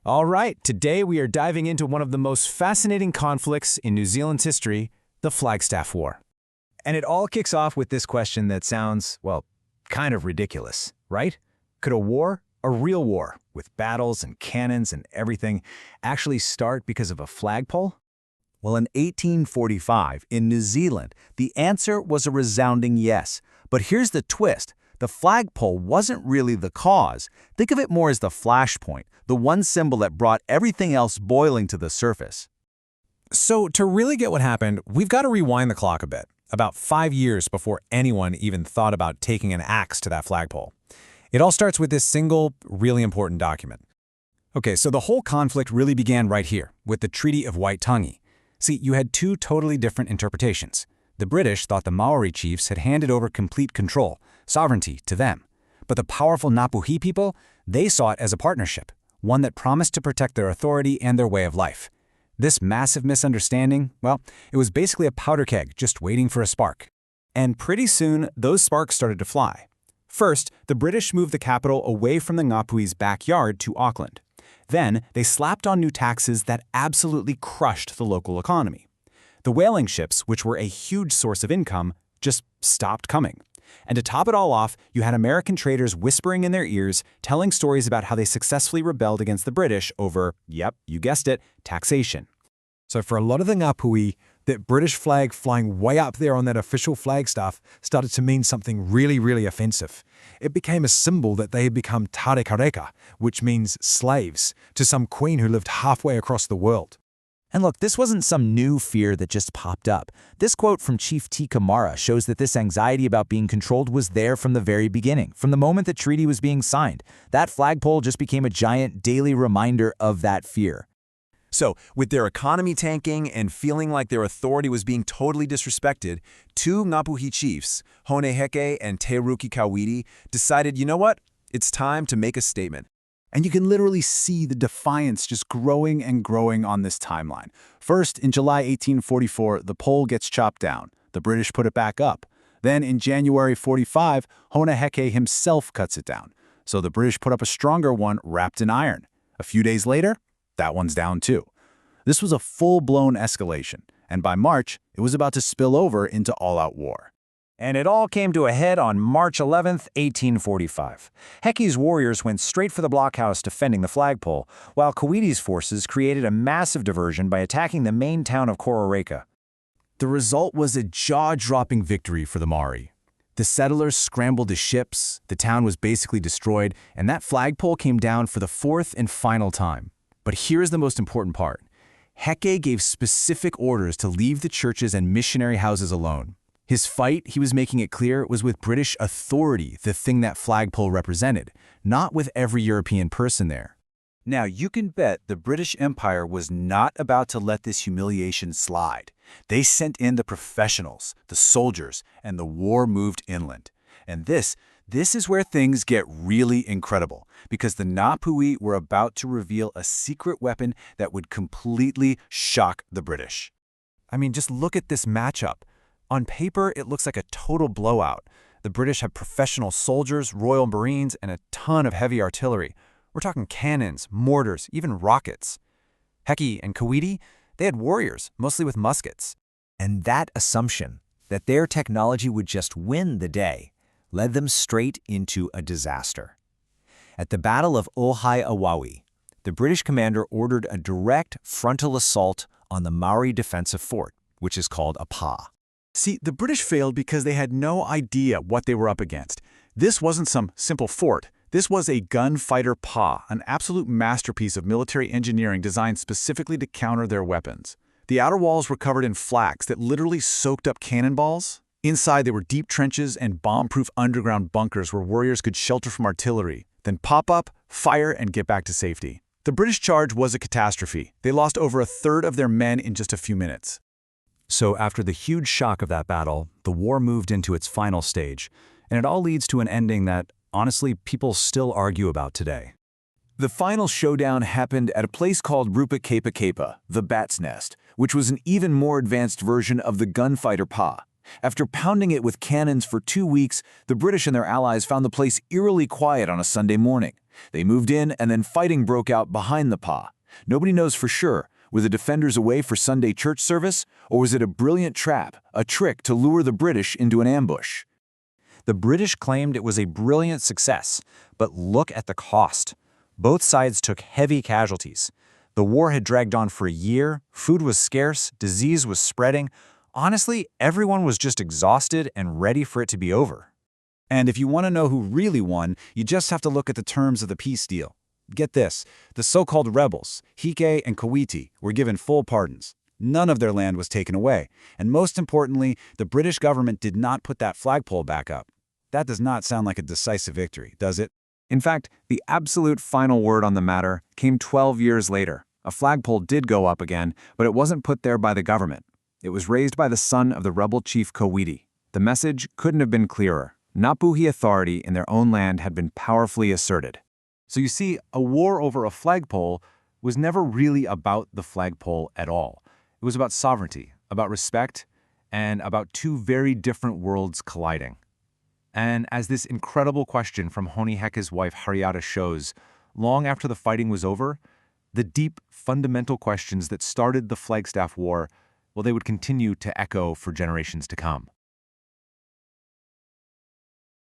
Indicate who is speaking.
Speaker 1: All right, today we are diving into one of the most fascinating conflicts in New Zealand's history, the Flagstaff War. And it all kicks off with this question that sounds, well, kind of ridiculous, right? Could a war, a real war, with battles and cannons and everything, actually start because of a flagpole?
Speaker 2: Well, in 1845, in New Zealand, the answer was a resounding yes. But here's the twist. The flagpole wasn't really the cause. Think of it more as the flashpoint, the one symbol that brought everything else boiling to the surface.
Speaker 1: So to really get what happened, we've got to rewind the clock a bit, about 5 years before anyone even thought about taking an axe to that flagpole. It all starts with this single, really important document. Okay, so the whole conflict really began right here, with the Treaty of Waitangi. See, you had two totally different interpretations. The British thought the Maori chiefs had handed over complete control, sovereignty, to them. But the powerful Ngāpuhi people, they saw it as a partnership, one that promised to protect their authority and their way of life. This massive misunderstanding, well, it was basically a powder keg just waiting for a spark. And pretty soon, those sparks started to fly. First, the British moved the capital away from the Ngāpuhi's backyard to Auckland. Then, they slapped on new taxes that absolutely crushed the local economy. The whaling ships, which were a huge source of income, just stopped coming. And to top it all off, you had American traders whispering in their ears, telling stories about how they successfully rebelled against the British over, yep, you guessed it, taxation.
Speaker 3: So for a lot of the Ngāpuhi, that British flag flying way up there on that official flagstaff started to mean something really, really offensive. It became a symbol that they had become Kororāreka, which means slaves, to some queen who lived halfway across the world.
Speaker 2: And look, this wasn't some new fear that just popped up. This quote from Chief Tika Mara shows that this anxiety about being controlled was there from the very beginning, from the moment the treaty was being signed. That flagpole just became a giant daily reminder of that fear.
Speaker 4: So, with their economy tanking and feeling like their authority was being totally disrespected, two Ngāpuhi chiefs, Hone Heke and Te Ruki Kawiti, decided, you know what? It's time to make a statement.
Speaker 5: And you can literally see the defiance just growing and growing on this timeline. First, in July 1844, the pole gets chopped down. The British put it back up. Then, in January 45, Hone Heke himself cuts it down. So the British put up a stronger one wrapped in iron. A few days later, that one's down too. This was a full-blown escalation, and by March, it was about to spill over into all-out war.
Speaker 1: And it all came to a head on March 11th, 1845. Heke's warriors went straight for the blockhouse defending the flagpole, while Kawiti's forces created a massive diversion by attacking the main town of Kororāreka.
Speaker 5: The result was a jaw-dropping victory for the Maori. The settlers scrambled to ships, the town was basically destroyed, and that flagpole came down for the fourth and final time. But here's the most important part. Heke gave specific orders to leave the churches and missionary houses alone. His fight, he was making it clear, was with British authority, the thing that flagpole represented, not with every European person there.
Speaker 2: Now, you can bet the British Empire was not about to let this humiliation slide. They sent in the professionals, the soldiers, and the war moved inland. And this is where things get really incredible, because the Ngāpuhi were about to reveal a secret weapon that would completely shock the British.
Speaker 3: I mean, just look at this matchup. On paper, it looks like a total blowout. The British have professional soldiers, Royal Marines, and a ton of heavy artillery. We're talking cannons, mortars, even rockets. Heke and Kawiti, they had warriors, mostly with muskets.
Speaker 2: And that assumption, that their technology would just win the day, led them straight into a disaster. At the Battle of Ōhai-Awawi, the British commander ordered a direct frontal assault on the Maori defensive fort, which is called a pā.
Speaker 5: See, the British failed because they had no idea what they were up against. This wasn't some simple fort. This was a gunfighter pā, an absolute masterpiece of military engineering designed specifically to counter their weapons. The outer walls were covered in flax that literally soaked up cannonballs. Inside, there were deep trenches and bomb-proof underground bunkers where warriors could shelter from artillery, then pop up, fire, and get back to safety. The British charge was a catastrophe. They lost over a third of their men in just a few minutes.
Speaker 1: So after the huge shock of that battle, the war moved into its final stage, and it all leads to an ending that, honestly, people still argue about today.
Speaker 4: The final showdown happened at a place called Rupa Kepa Kepa, the Bat's Nest, which was an even more advanced version of the gunfighter pā. After pounding it with cannons for 2 weeks, the British and their allies found the place eerily quiet on a Sunday morning.
Speaker 2: They moved in, and then fighting broke out behind the pa. Nobody knows for sure. Were the defenders away for Sunday church service, or was it a brilliant trap, a trick to lure the British into an ambush?
Speaker 3: The British claimed it was a brilliant success, but look at the cost. Both sides took heavy casualties. The war had dragged on for a year, food was scarce, disease was spreading. Honestly, everyone was just exhausted and ready for it to be over.
Speaker 5: And if you want to know who really won, you just have to look at the terms of the peace deal. Get this, the so-called rebels, Heke and Kawiti, were given full pardons. None of their land was taken away. And most importantly, the British government did not put that flagpole back up. That does not sound like a decisive victory, does it?
Speaker 1: In fact, the absolute final word on the matter came 12 years later. A flagpole did go up again, but it wasn't put there by the government. It was raised by the son of the rebel chief Kawiti. The message couldn't have been clearer. Ngāpuhi authority in their own land had been powerfully asserted.
Speaker 3: So you see, a war over a flagpole was never really about the flagpole at all. It was about sovereignty, about respect, and about two very different worlds colliding. And as this incredible question from Hone Heke's wife Hariata shows, long after the fighting was over, the deep, fundamental questions that started the Flagstaff War, well, they would continue to echo for generations to come.